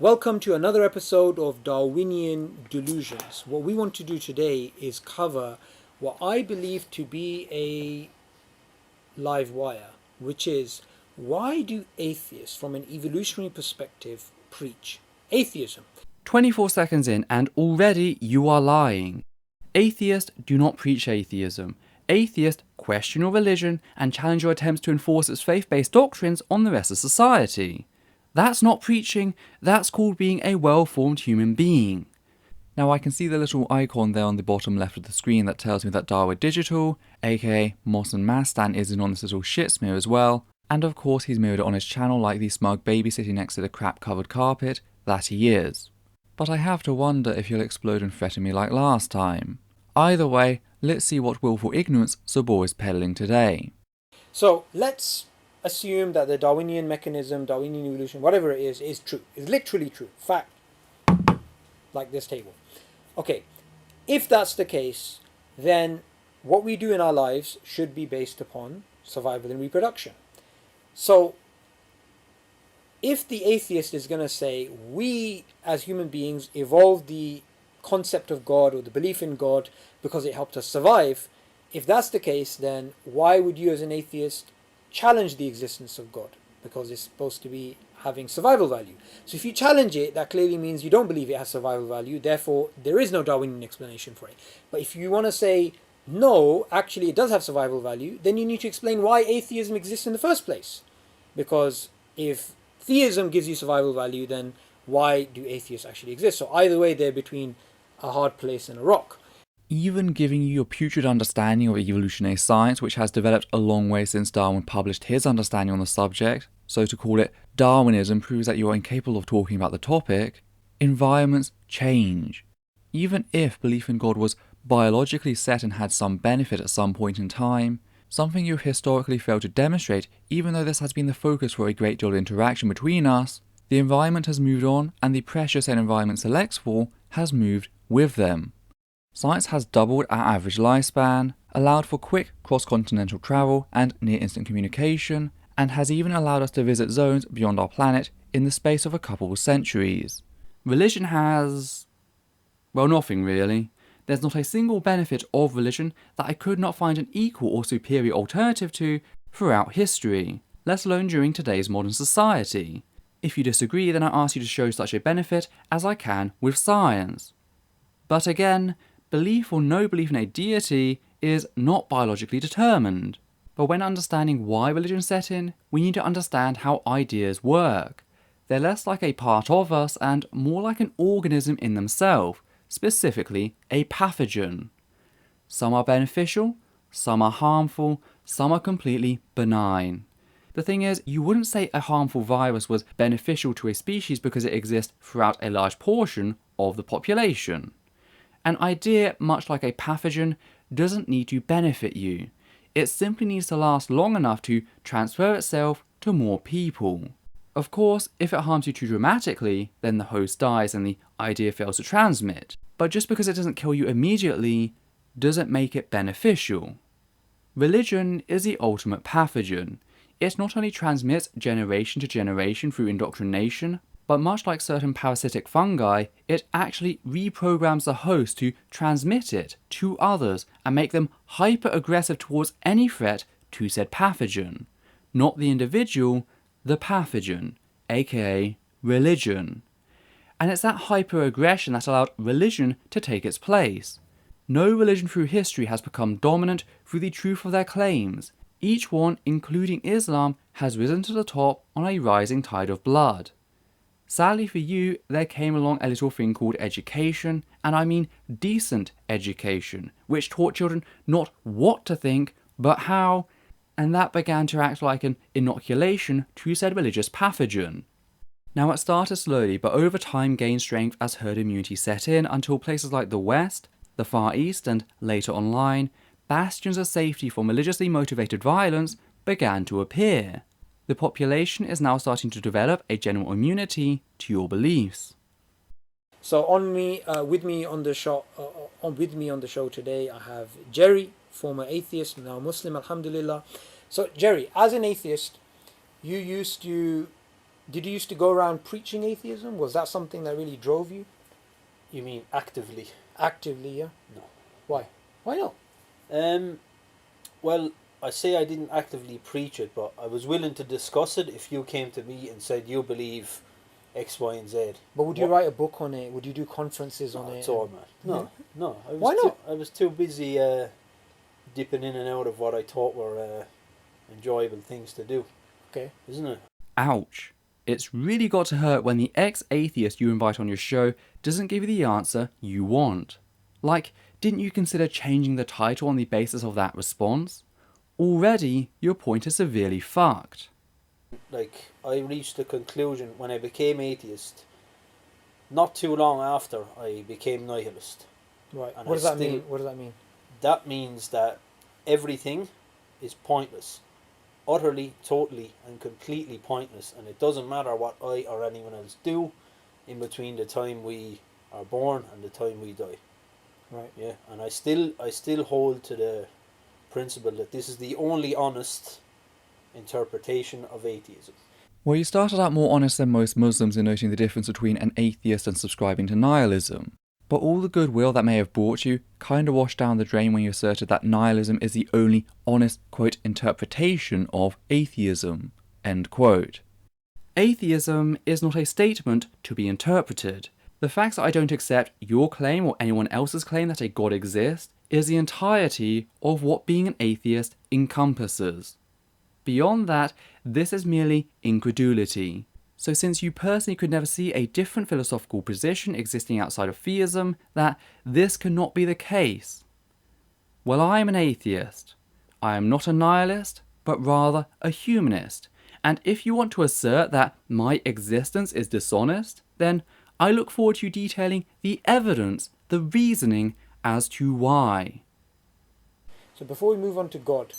Welcome to another episode of Darwinian Delusions. What we want to do today is cover what I believe to be a live wire, which is, why do atheists from an evolutionary perspective preach atheism? 24 seconds in and already you are lying. Atheists do not preach atheism. Atheists question your religion and challenge your attempts to enforce its faith-based doctrines on the rest of society. That's not preaching, that's called being a well-formed human being. Now I can see the little icon there on the bottom left of the screen that tells me that Dawah Digital, aka Mohsen Mastan, is in on this little shit smear as well, and of course he's mirrored it on his channel like the smug baby sitting next to the crap-covered carpet that he is. But I have to wonder if he'll explode and threaten me like last time. Either way, let's see what willful ignorance Sabor is peddling today. So let's assume that the Darwinian mechanism, Darwinian evolution, whatever it is true. Is literally true. Fact. Like this table. Okay, if that's the case, then what we do in our lives should be based upon survival and reproduction. So if the atheist is going to say, we as human beings evolved the concept of God or the belief in God because it helped us survive, if that's the case, then why would you as an atheist challenge the existence of God? Because it's supposed to be having survival value. So if you challenge it, that clearly means you don't believe it has survival value, therefore there is no Darwinian explanation for it. But if you want to say, no, actually it does have survival value, then you need to explain why atheism exists in the first place. Because if theism gives you survival value, then why do atheists actually exist? So either way, they're between a hard place and a rock. Even giving you a putrid understanding of evolutionary science, which has developed a long way since Darwin published his understanding on the subject, so to call it Darwinism proves that you are incapable of talking about the topic. Environments change. Even if belief in God was biologically set and had some benefit at some point in time, something you've historically failed to demonstrate, even though this has been the focus for a great deal of interaction between us, the environment has moved on and the pressure said environment selects for has moved with them. Science has doubled our average lifespan, allowed for quick cross-continental travel and near-instant communication, and has even allowed us to visit zones beyond our planet in the space of a couple of centuries. Religion has, well, nothing really. There's not a single benefit of religion that I could not find an equal or superior alternative to throughout history, let alone during today's modern society. If you disagree, then I ask you to show such a benefit as I can with science. But again, belief or no belief in a deity is not biologically determined. But when understanding why religion set in, we need to understand how ideas work. They're less like a part of us and more like an organism in themselves, specifically a pathogen. Some are beneficial, some are harmful, some are completely benign. The thing is, you wouldn't say a harmful virus was beneficial to a species because it exists throughout a large portion of the population. An idea, much like a pathogen, doesn't need to benefit you. It simply needs to last long enough to transfer itself to more people. Of course, if it harms you too dramatically, then the host dies and the idea fails to transmit. But just because it doesn't kill you immediately, doesn't make it beneficial. Religion is the ultimate pathogen. It not only transmits generation to generation through indoctrination, but much like certain parasitic fungi, it actually reprograms the host to transmit it to others and make them hyper-aggressive towards any threat to said pathogen. Not the individual, the pathogen, aka religion. And it's that hyper-aggression that allowed religion to take its place. No religion through history has become dominant through the truth of their claims. Each one, including Islam, has risen to the top on a rising tide of blood. Sadly for you, there came along a little thing called education, and I mean decent education, which taught children not what to think, but how, and that began to act like an inoculation to said religious pathogen. Now it started slowly, but over time gained strength as herd immunity set in until places like the West, the Far East, and later online, bastions of safety from religiously motivated violence began to appear. The population is now starting to develop a general immunity to your beliefs. So with me on the show today, I have Jerry, former atheist, now Muslim, alhamdulillah. So Jerry, as an atheist, you used to Did you used to go around preaching atheism? Was that something that really drove you? You mean actively? Actively, yeah. No. Why? Why not? Well, I say I didn't actively preach it, but I was willing to discuss it if you came to me and said you believe X, Y, and Z. But would you write a book on it? Would you do conferences on it? It's all, man. No. Why not? I was too busy dipping in and out of what I thought were enjoyable things to do. Okay. Isn't it? Ouch. It's really got to hurt when the ex-atheist you invite on your show doesn't give you the answer you want. Like, didn't you consider changing the title on the basis of that response? Already, your point is severely fucked. Like, I reached the conclusion when I became atheist, not too long after I became nihilist. Right. And What does that mean? What does that mean? That means that everything is pointless. Utterly, totally, and completely pointless. And it doesn't matter what I or anyone else do in between the time we are born and the time we die. Right. Yeah, and I still hold to the principle that this is the only honest interpretation of atheism. Well, you started out more honest than most Muslims in noting the difference between an atheist and subscribing to nihilism. But all the goodwill that may have brought you kind of washed down the drain when you asserted that nihilism is the only honest, quote, interpretation of atheism, end quote. Atheism is not a statement to be interpreted. The fact that I don't accept your claim or anyone else's claim that a God exists is the entirety of what being an atheist encompasses. Beyond that, this is merely incredulity. So since you personally could never see a different philosophical position existing outside of theism, that this cannot be the case. Well, I am an atheist. I am not a nihilist, but rather a humanist. And if you want to assert that my existence is dishonest, then I look forward to you detailing the evidence, the reasoning as to why. So before we move on to God,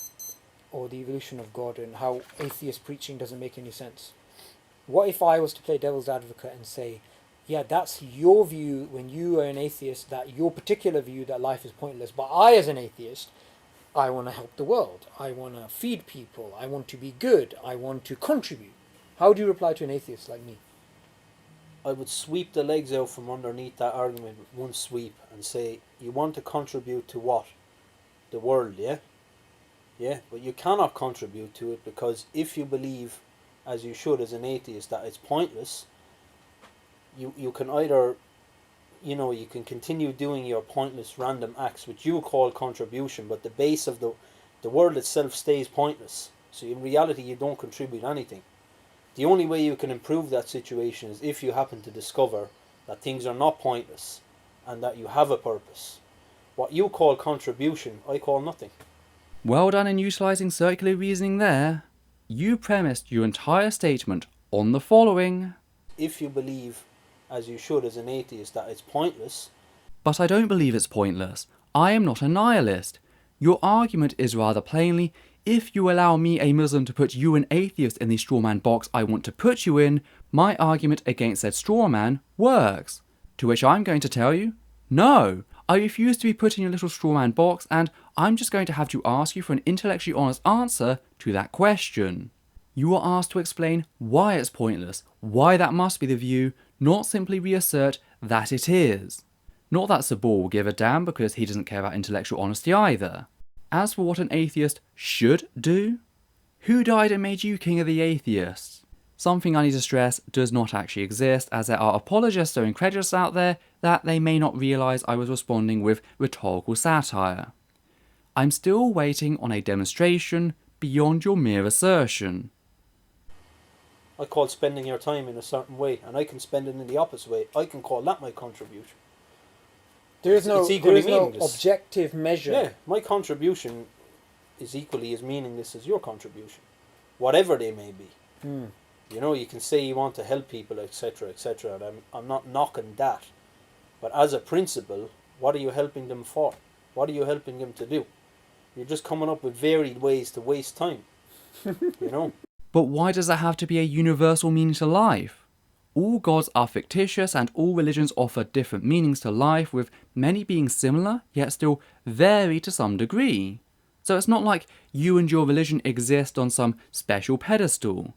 or the evolution of God and how atheist preaching doesn't make any sense, what if I was to play devil's advocate and say, yeah, that's your view when you are an atheist, that your particular view that life is pointless, but I as an atheist, I want to help the world, I want to feed people, I want to be good, I want to contribute. How do you reply to an atheist like me? I would sweep the legs out from underneath that argument with one sweep and say, you want to contribute to what? The world, yeah? Yeah, but you cannot contribute to it, because if you believe, as you should as an atheist, that it's pointless, you can either, you can continue doing your pointless random acts, which you call contribution, but the base of the world itself stays pointless. So in reality, you don't contribute anything. The only way you can improve that situation is if you happen to discover that things are not pointless and that you have a purpose. What you call contribution, I call nothing. Well done in utilising circular reasoning there. You premised your entire statement on the following. If you believe, as you should as an atheist, that it's pointless. But I don't believe it's pointless. I am not a nihilist. Your argument is rather plainly, if you allow me, a Muslim, to put you, an atheist, in the strawman box I want to put you in, my argument against said strawman works. To which I'm going to tell you, no, I refuse to be put in your little strawman box, and I'm just going to have to ask you for an intellectually honest answer to that question. You are asked to explain why it's pointless, why that must be the view, not simply reassert that it is. Not that Sabor will give a damn, because he doesn't care about intellectual honesty either. As for what an atheist should do, who died and made you king of the atheists? Something I need to stress does not actually exist, as there are apologists or incredulous out there that they may not realise I was responding with rhetorical satire. I'm still waiting on a demonstration beyond your mere assertion. I call spending your time in a certain way, and I can spend it in the opposite way. I can call that my contribution. There is no meaningless. Objective measure. Yeah, my contribution is equally as meaningless as your contribution, whatever they may be. You can say you want to help people, etc., etc., and I'm not knocking that. But as a principle, what are you helping them for? What are you helping them to do? You're just coming up with varied ways to waste time. But why does that have to be a universal meaning to life? All gods are fictitious and all religions offer different meanings to life, with many being similar, yet still vary to some degree. So it's not like you and your religion exist on some special pedestal.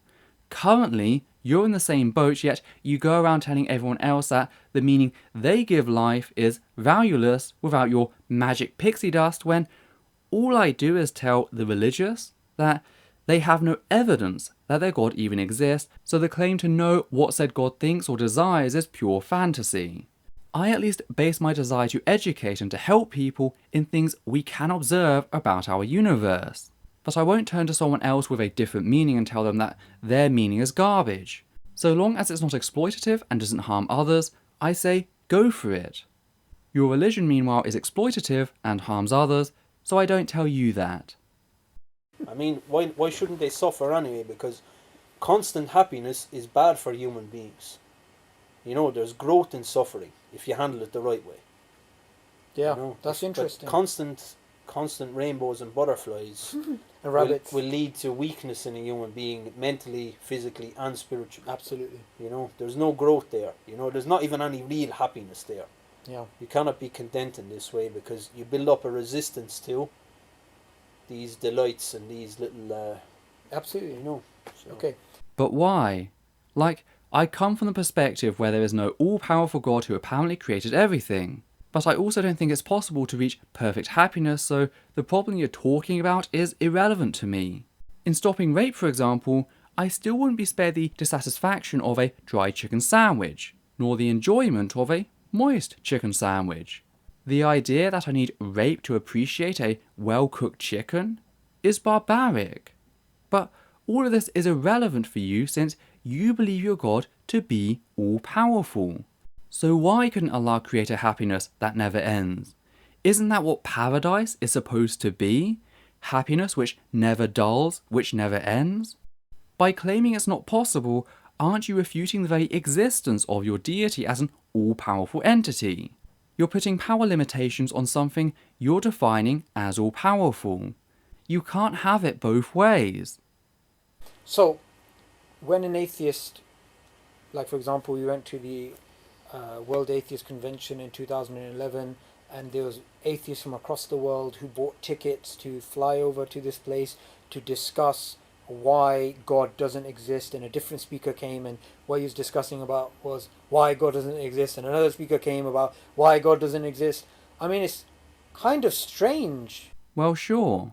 Currently, you're in the same boat, yet you go around telling everyone else that the meaning they give life is valueless without your magic pixie dust, when all I do is tell the religious that they have no evidence that their God even exists, so the claim to know what said God thinks or desires is pure fantasy. I at least base my desire to educate and to help people in things we can observe about our universe. But I won't turn to someone else with a different meaning and tell them that their meaning is garbage. So long as it's not exploitative and doesn't harm others, I say go for it. Your religion, meanwhile, is exploitative and harms others, so I don't tell you that. I mean, why shouldn't they suffer anyway? Because constant happiness is bad for human beings. You know, there's growth in suffering if you handle it the right way. Yeah, you know? that's interesting. But constant rainbows and butterflies And rabbits. will lead to weakness in a human being, mentally, physically, and spiritually. Absolutely. You know, there's no growth there. You know, there's not even any real happiness there. Yeah. You cannot be content in this way because you build up a resistance to these delights and these little, Absolutely. you know. So. Okay. But why? Like, I come from the perspective where there is no all-powerful God who apparently created everything. But I also don't think it's possible to reach perfect happiness, so the problem you're talking about is irrelevant to me. In stopping rape, for example, I still wouldn't be spared the dissatisfaction of a dry chicken sandwich, nor the enjoyment of a moist chicken sandwich. The idea that I need rape to appreciate a well-cooked chicken is barbaric. But all of this is irrelevant for you since you believe your God to be all-powerful. So why couldn't Allah create a happiness that never ends? Isn't that what paradise is supposed to be? Happiness which never dulls, which never ends? By claiming it's not possible, aren't you refuting the very existence of your deity as an all-powerful entity? You're putting power limitations on something you're defining as all-powerful. You can't have it both ways. So, when an atheist, like for example, we went to the World Atheist Convention in 2011, and there was atheists from across the world who bought tickets to fly over to this place to discuss why God doesn't exist, and a different speaker came, and what he was discussing about was why God doesn't exist, and another speaker came about why God doesn't exist. I mean, it's kind of strange. Well, sure.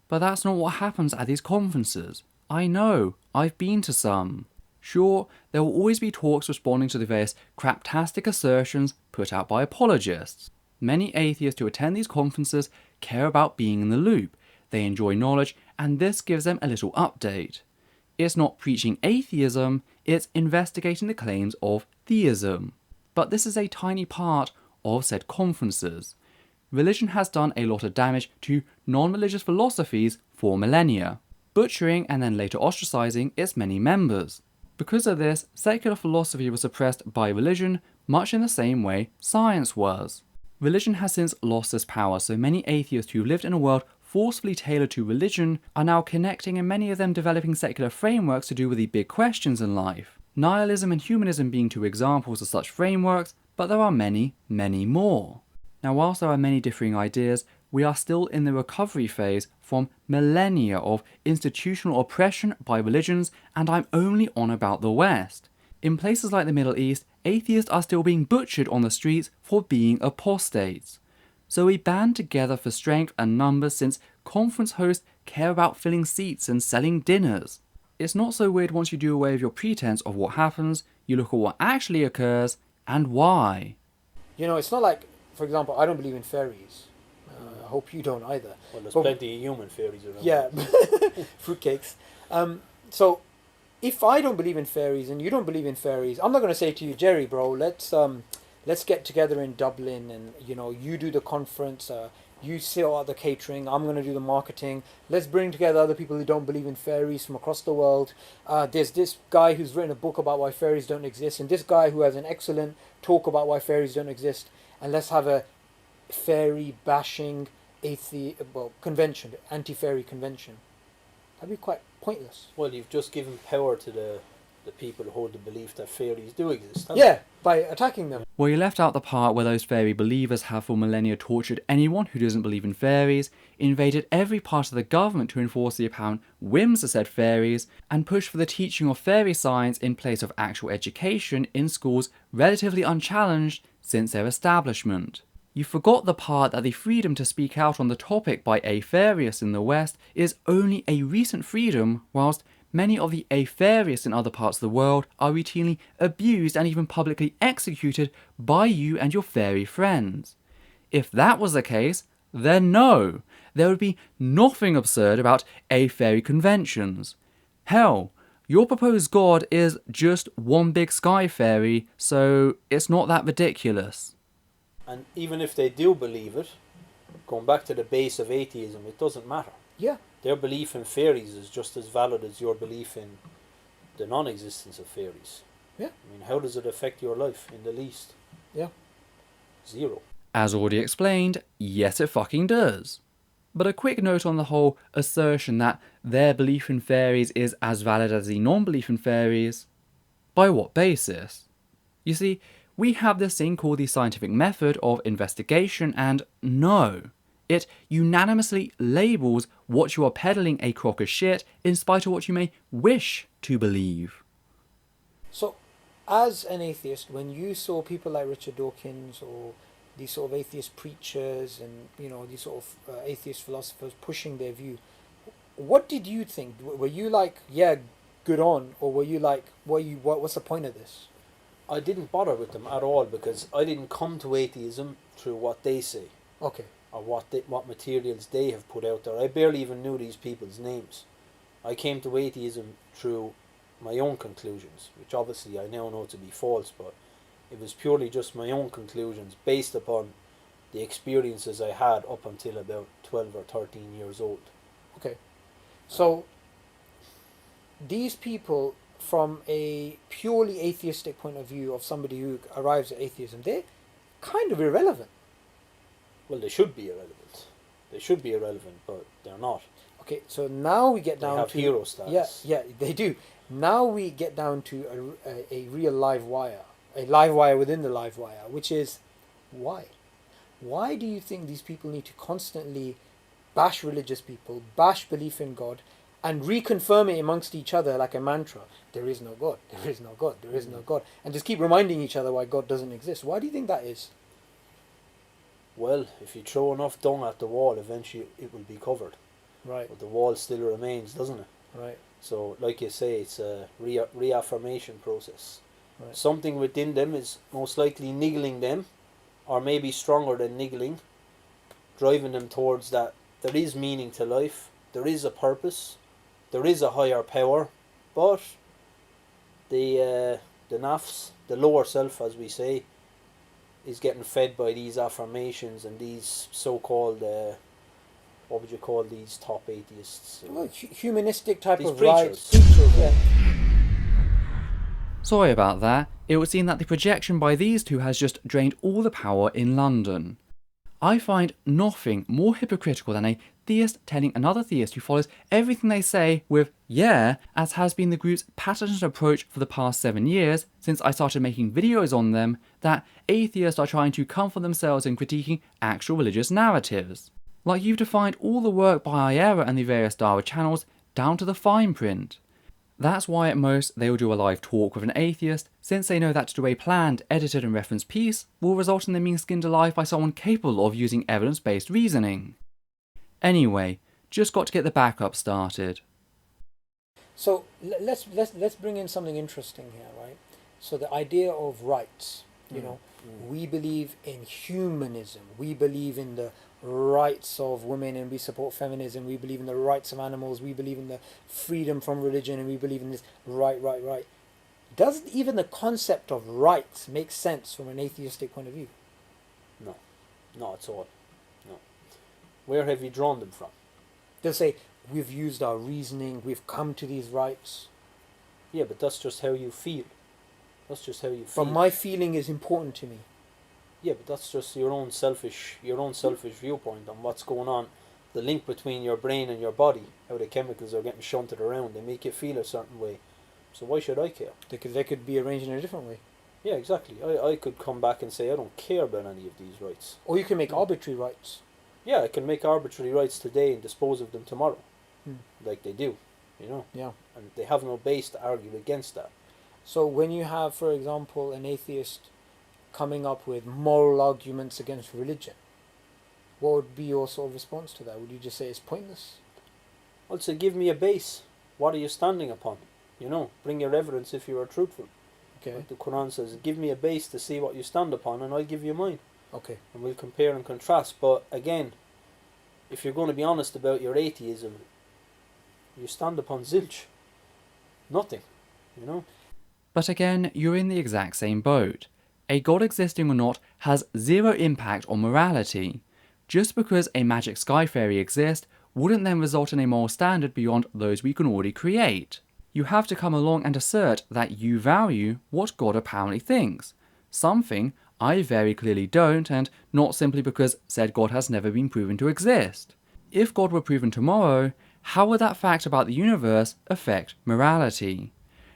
But that's not what happens at these conferences. I know, I've been to some. Sure, there will always be talks responding to the various craptastic assertions put out by apologists. Many atheists who attend these conferences care about being in the loop. They enjoy knowledge, and this gives them a little update. It's not preaching atheism, it's investigating the claims of theism. But this is a tiny part of said conferences. Religion has done a lot of damage to non-religious philosophies for millennia, butchering and then later ostracizing its many members. Because of this, secular philosophy was suppressed by religion, much in the same way science was. Religion has since lost this power, so many atheists who lived in a world forcefully tailored to religion are now connecting, and many of them developing secular frameworks to do with the big questions in life. Nihilism and humanism being two examples of such frameworks, but there are many, many more. Now, whilst there are many differing ideas, we are still in the recovery phase from millennia of institutional oppression by religions, and I'm only on about the West. In places like the Middle East, atheists are still being butchered on the streets for being apostates. So we band together for strength and numbers since conference hosts care about filling seats and selling dinners. It's not so weird once you do away with your pretense of what happens, you look at what actually occurs and why. You know, it's not like, for example, I don't believe in fairies. I hope you don't either. Well, there's plenty of human fairies around. Yeah, fruitcakes. So, if I don't believe in fairies and you don't believe in fairies, I'm not going to say to you, Jerry, bro, let's get together in Dublin, and you do the conference, you sort out the catering, I'm going to do the marketing. Let's bring together other people who don't believe in fairies from across the world. There's this guy who's written a book about why fairies don't exist, and this guy who has an excellent talk about why fairies don't exist, and let's have a fairy bashing convention, anti-fairy convention. That'd be quite pointless. Well, you've just given power to the the people who hold the belief that fairies do exist. Yeah, by attacking them. Well, you left out the part where those fairy believers have for millennia tortured anyone who doesn't believe in fairies, invaded every part of the government to enforce the apparent whims of said fairies, and pushed for the teaching of fairy science in place of actual education in schools relatively unchallenged since their establishment. You forgot the part that the freedom to speak out on the topic by Atheists in the West is only a recent freedom, whilst many of the Atheists in other parts of the world are routinely abused and even publicly executed by you and your fairy friends. If that was the case, then no, there would be nothing absurd about fairy conventions. Hell, your proposed god is just one big sky fairy, so it's not that ridiculous. And even if they do believe it, going back to the base of atheism, it doesn't matter. Yeah. Their belief in fairies is just as valid as your belief in the non-existence of fairies. Yeah. I mean, how does it affect your life in the least? Yeah. Zero. As already explained, yes it fucking does. But a quick note on the whole assertion that their belief in fairies is as valid as the non-belief in fairies. By what basis? You see, we have this thing called the scientific method of investigation, and no, it unanimously labels what you are peddling a crock of shit in spite of what you may wish to believe. So, as an atheist, when you saw people like Richard Dawkins or these sort of atheist preachers and, you know, these sort of atheist philosophers pushing their view, what did you think? Were you like, yeah, good on, or were you like, what's the point of this? I didn't bother with them at all because I didn't come to atheism through what they say. Okay. Or what materials they have put out there. I barely even knew these people's names. I came to atheism through my own conclusions, which obviously I now know to be false, but it was purely just my own conclusions based upon the experiences I had up until about 12 or 13 years old. Okay. So, these people, from a purely atheistic point of view of somebody who arrives at atheism, they're kind of irrelevant. Well, they should be irrelevant. They should be irrelevant, but they're not. Okay, so now we get down They have to hero status. Yeah, they do. Now we get down to a real live wire, a live wire within the live wire, which is why? Why do you think these people need to constantly bash religious people, bash belief in God, and reconfirm it amongst each other like a mantra? There is no God, there is no God, there is no God. And just keep reminding each other why God doesn't exist. Why do you think that is? Well, if you throw enough dung at the wall, eventually it will be covered. Right. But the wall still remains, doesn't it? Right. So, like you say, it's a reaffirmation process. Right. Something within them is most likely niggling them, or maybe stronger than niggling, driving them towards that there is meaning to life, there is a purpose, there is a higher power, but the nafs, the lower self, as we say, is getting fed by these affirmations and these so-called, what would you call these top atheists? Well, humanistic type These of preachers. rights. Preachers, yeah. Sorry about that, it would seem that the projection by these two has just drained all the power in London. I find nothing more hypocritical than a theist telling another theist who follows everything they say with yeah, as has been the group's patented approach for the past 7 years since I started making videos on them, that atheists are trying to comfort themselves in critiquing actual religious narratives. Like you've defined all the work by Ayera and the various Dawah channels down to the fine print. That's why at most they will do a live talk with an atheist, since they know that to do a planned, edited and referenced piece will result in them being skinned alive by someone capable of using evidence-based reasoning. Anyway, just got to get the backup started. So let's bring in something interesting here, right? So the idea of rights, you know, we believe in humanism, we believe in the rights of women and we support feminism, we believe in the rights of animals, we believe in the freedom from religion, and we believe in this right. Does even the concept of rights make sense from an atheistic point of view? No, not at all. No. Where have you drawn them from? They'll say, we've used our reasoning, we've come to these rights. Yeah, but that's just how you feel. That's just how you feel. But my feeling is important to me. Yeah, but that's just your own selfish viewpoint on what's going on. The link between your brain and your body, how the chemicals are getting shunted around, they make you feel a certain way. So why should I care? They could be arranged in a different way. Yeah, exactly. I could come back and say I don't care about any of these rights. Or you can make arbitrary rights. Yeah, I can make arbitrary rights today and dispose of them tomorrow, like they do, Yeah. and they have no base to argue against that. So when you have, for example, an atheist coming up with moral arguments against religion, what would be your sort of response to that? Would you just say it's pointless? I'd say give me a base. What are you standing upon? Bring your evidence if you are truthful. Okay. Like the Qur'an says, give me a base to see what you stand upon, and I'll give you mine. Okay. And we'll compare and contrast. But again, if you're going to be honest about your atheism, you stand upon zilch. Nothing, But again, you're in the exact same boat. A God existing or not has zero impact on morality. Just because a magic sky fairy exists wouldn't then result in a moral standard beyond those we can already create. You have to come along and assert that you value what God apparently thinks, something I very clearly don't, and not simply because said God has never been proven to exist. If God were proven tomorrow, how would that fact about the universe affect morality?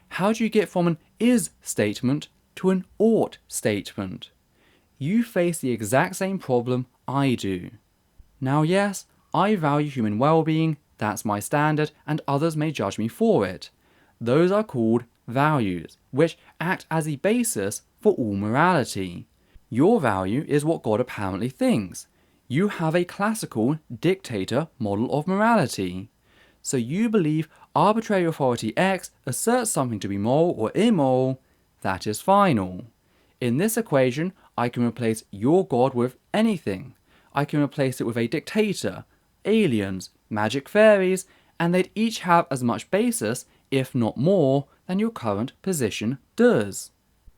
How do you get from an is statement to an ought statement? You face the exact same problem I do. Now yes, I value human well-being, that's my standard, and others may judge me for it. Those are called values, which act as the basis for all morality. Your value is what God apparently thinks. You have a classical dictator model of morality. So you believe arbitrary authority X asserts something to be moral or immoral, that is final. In this equation, I can replace your God with anything. I can replace it with a dictator, aliens, magic fairies, and they'd each have as much basis, if not more, than your current position does.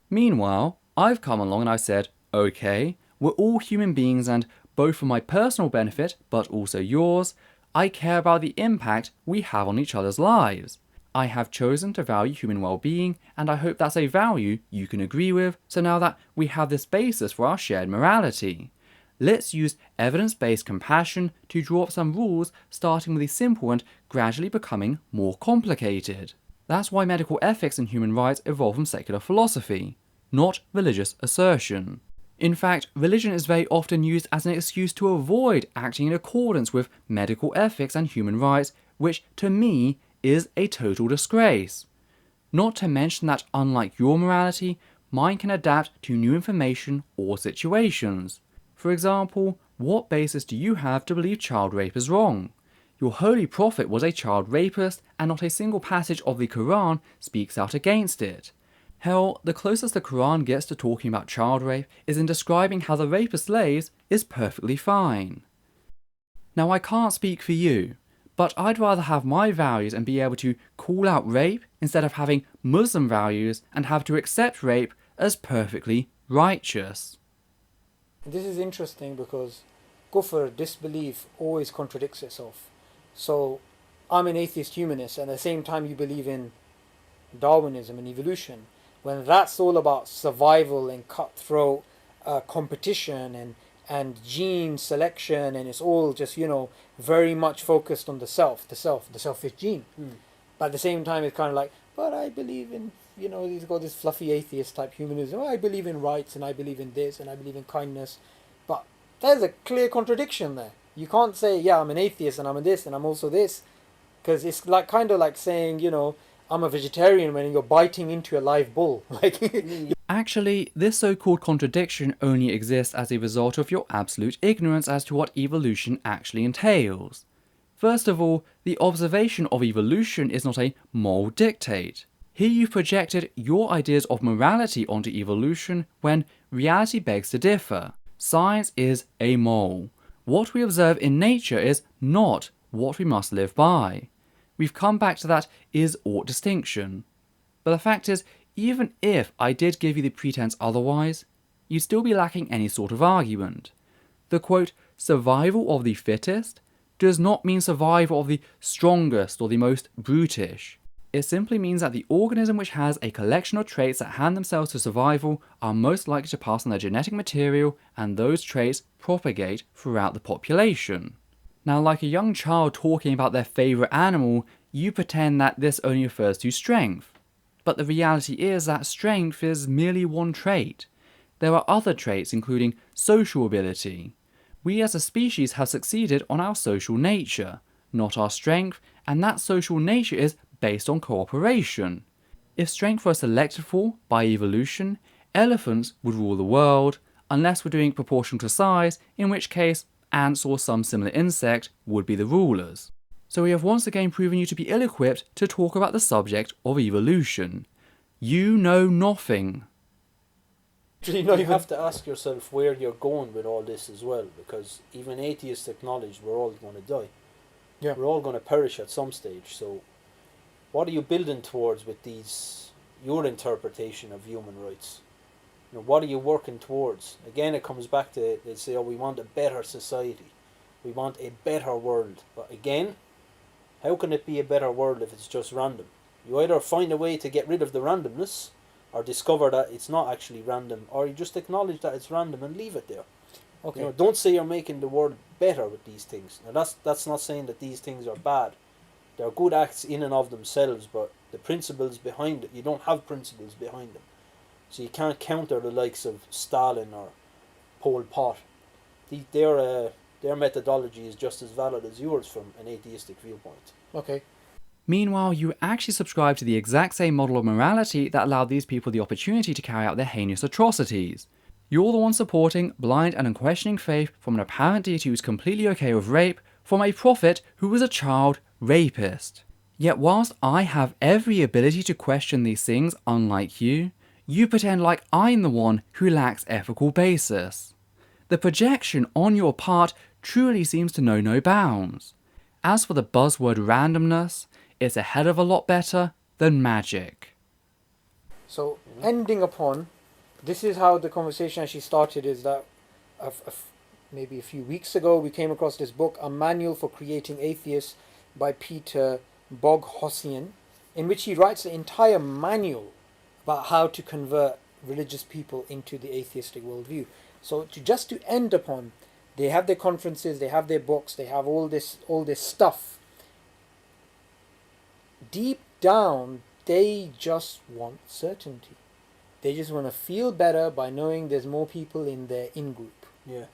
Meanwhile, I've come along and I've said, okay, we're all human beings, and both for my personal benefit, but also yours, I care about the impact we have on each other's lives. I have chosen to value human well-being, and I hope that's a value you can agree with, so now that we have this basis for our shared morality, let's use evidence-based compassion to draw up some rules, starting with the simple and gradually becoming more complicated. That's why medical ethics and human rights evolve from secular philosophy, not religious assertion. In fact, religion is very often used as an excuse to avoid acting in accordance with medical ethics and human rights, which, to me, is a total disgrace. Not to mention that, unlike your morality, mine can adapt to new information or situations. For example, what basis do you have to believe child rape is wrong? Your holy prophet was a child rapist, and not a single passage of the Qur'an speaks out against it. Hell, the closest the Qur'an gets to talking about child rape is in describing how the rape of slaves is perfectly fine. Now, I can't speak for you, but I'd rather have my values and be able to call out rape instead of having Muslim values and have to accept rape as perfectly righteous. This is interesting because kufr, disbelief, always contradicts itself. So I'm an atheist humanist, and at the same time you believe in Darwinism and evolution, when that's all about survival and cutthroat competition and gene selection, and it's all just, very much focused on the selfish gene. But at the same time it's kind of like, but I believe in, he's got this fluffy atheist type humanism. I believe in rights, and I believe in this, and I believe in kindness. But there's a clear contradiction there. You can't say, yeah, I'm an atheist and I'm this and I'm also this, because it's like kind of like saying, I'm a vegetarian when you're biting into a live bull. Actually, this so-called contradiction only exists as a result of your absolute ignorance as to what evolution actually entails. First of all, the observation of evolution is not a moral dictate. Here you've projected your ideas of morality onto evolution when reality begs to differ. Science is amoral. What we observe in nature is not what we must live by. We've come back to that is-ought distinction. But the fact is, even if I did give you the pretense otherwise, you'd still be lacking any sort of argument. The quote, survival of the fittest, does not mean survival of the strongest or the most brutish. It simply means that the organism which has a collection of traits that hand themselves to survival are most likely to pass on their genetic material, and those traits propagate throughout the population. Now, like a young child talking about their favourite animal, you pretend that this only refers to strength. But the reality is that strength is merely one trait. There are other traits including social ability. We as a species have succeeded on our social nature, not our strength, and that social nature is based on cooperation. If strength were selected for by evolution, elephants would rule the world, unless we're doing proportional to size, in which case ants or some similar insect would be the rulers. So we have once again proven you to be ill-equipped to talk about the subject of evolution. You know nothing. You have to ask yourself where you're going with all this as well, because even atheists acknowledge we're all going to die. Yeah. We're all going to perish at some stage. So what are you building towards with your interpretation of human rights? You know, what are you working towards? Again, it comes back to, they say, oh, we want a better society. We want a better world. But again, how can it be a better world if it's just random? You either find a way to get rid of the randomness, or discover that it's not actually random, or you just acknowledge that it's random and leave it there. Okay. You know, don't say you're making the world better with these things. Now that's not saying that these things are bad. They're good acts in and of themselves, but the principles behind it, you don't have principles behind them. So you can't counter the likes of Stalin or Pol Pot. Their methodology is just as valid as yours from an atheistic viewpoint. Okay. Meanwhile, you actually subscribe to the exact same model of morality that allowed these people the opportunity to carry out their heinous atrocities. You're the one supporting blind and unquestioning faith from an apparent deity who's completely okay with rape, from a prophet who was a child rapist. Yet whilst I have every ability to question these things, unlike you pretend like I'm the one who lacks ethical basis. The projection on your part truly seems to know no bounds. As for the buzzword randomness, it's a hell of a lot better than magic. So, ending upon, this is how the conversation actually started, is that maybe a few weeks ago we came across this book, A Manual for Creating Atheists by Peter Boghossian, in which he writes an entire manual about how to convert religious people into the atheistic worldview. So to end upon, they have their conferences, they have their books, they have all this stuff. Deep down, they just want certainty. They just want to feel better by knowing there's more people in their in-group. Yeah.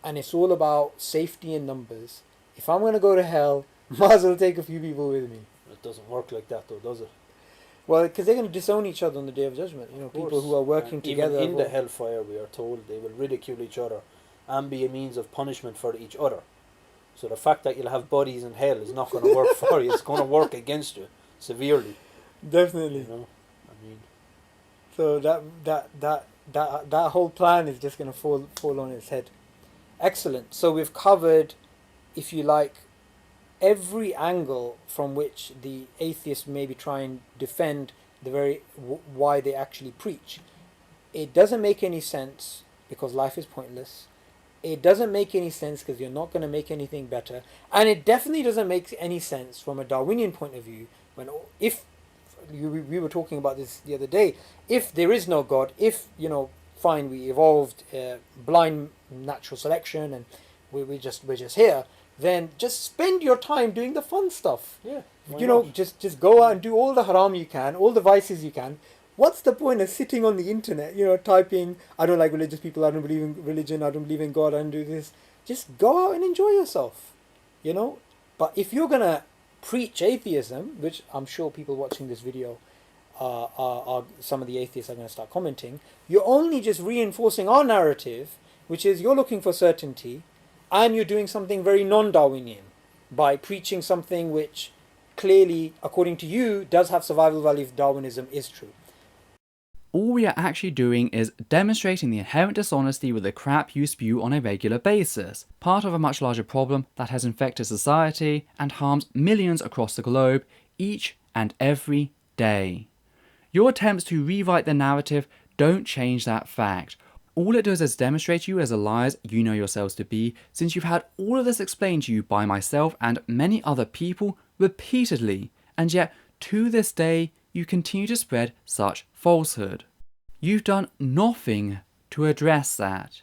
And it's all about safety in numbers. If I'm going to go to hell, might as well take a few people with me. It doesn't work like that though, does it? Well, because they're going to disown each other on the Day of Judgment. You know, people who are working together. Even in the hellfire, we are told they will ridicule each other and be a means of punishment for each other. So the fact that you'll have buddies in hell is not going to work for you. It's going to work against you severely. Definitely. You know, I mean. So that whole plan is just going to fall on its head. Excellent. So we've covered, if you like, every angle from which the atheists maybe try and defend why they actually preach. It doesn't make any sense because life is pointless. It doesn't make any sense because you're not going to make anything better. And it definitely doesn't make any sense from a Darwinian point of view. We were talking about this the other day. If there is no God, fine, we evolved blind natural selection and we're just here, then just spend your time doing the fun stuff. Yeah. Just go out and do all the haram you can, all the vices you can. What's the point of sitting on the internet, typing, I don't like religious people, I don't believe in religion, I don't believe in God, I don't do this. Just go out and enjoy yourself, But if you're going to preach atheism, which I'm sure people watching this video are some of the atheists are going to start commenting, you're only just reinforcing our narrative, which is you're looking for certainty, and you're doing something very non-Darwinian by preaching something which clearly, according to you, does have survival value if Darwinism is true. All we are actually doing is demonstrating the inherent dishonesty with the crap you spew on a regular basis, part of a much larger problem that has infected society and harms millions across the globe each and every day. Your attempts to rewrite the narrative don't change that fact. All it does is demonstrate you as the liars you know yourselves to be, since you've had all of this explained to you by myself and many other people repeatedly, and yet to this day you continue to spread such falsehood. You've done nothing to address that.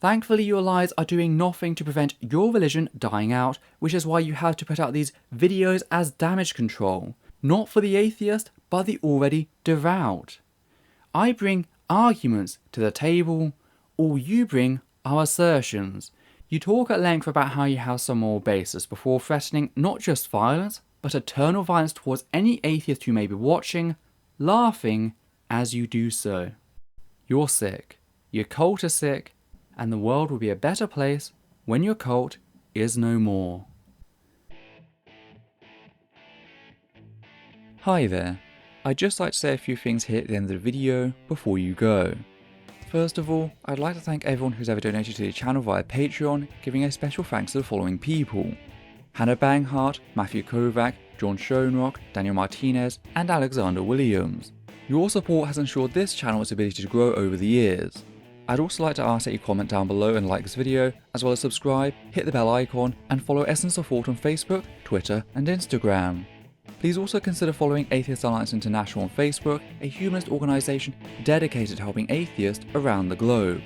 Thankfully, your lies are doing nothing to prevent your religion dying out, which is why you have to put out these videos as damage control. not for the atheist, but the already devout. I bring arguments to the table, or you bring our assertions. You talk at length about how you have some moral basis before threatening not just violence, but eternal violence towards any atheist who may be watching, laughing as you do so. You're sick, your cult is sick, and the world will be a better place when your cult is no more. Hi there. I'd just like to say a few things here at the end of the video before you go. First of all, I'd like to thank everyone who's ever donated to the channel via Patreon, giving a special thanks to the following people: Hannah Banghart, Matthew Kovac, John Schoenrock, Daniel Martinez, and Alexander Williams. Your support has ensured this channel its ability to grow over the years. I'd also like to ask that you comment down below and like this video, as well as subscribe, hit the bell icon, and follow Essence of Thought on Facebook, Twitter, and Instagram. Please also consider following Atheist Alliance International on Facebook, a humanist organisation dedicated to helping atheists around the globe.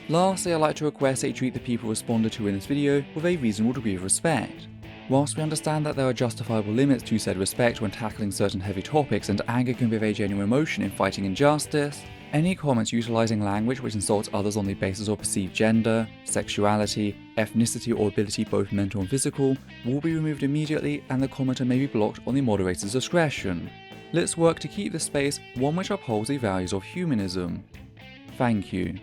Lastly, I'd like to request that you treat the people responded to in this video with a reasonable degree of respect. Whilst we understand that there are justifiable limits to said respect when tackling certain heavy topics and anger can be a very genuine emotion in fighting injustice, any comments utilising language which insults others on the basis of perceived gender, sexuality, ethnicity or ability both mental and physical will be removed immediately, and the commenter may be blocked on the moderator's discretion. Let's work to keep this space one which upholds the values of humanism. Thank you.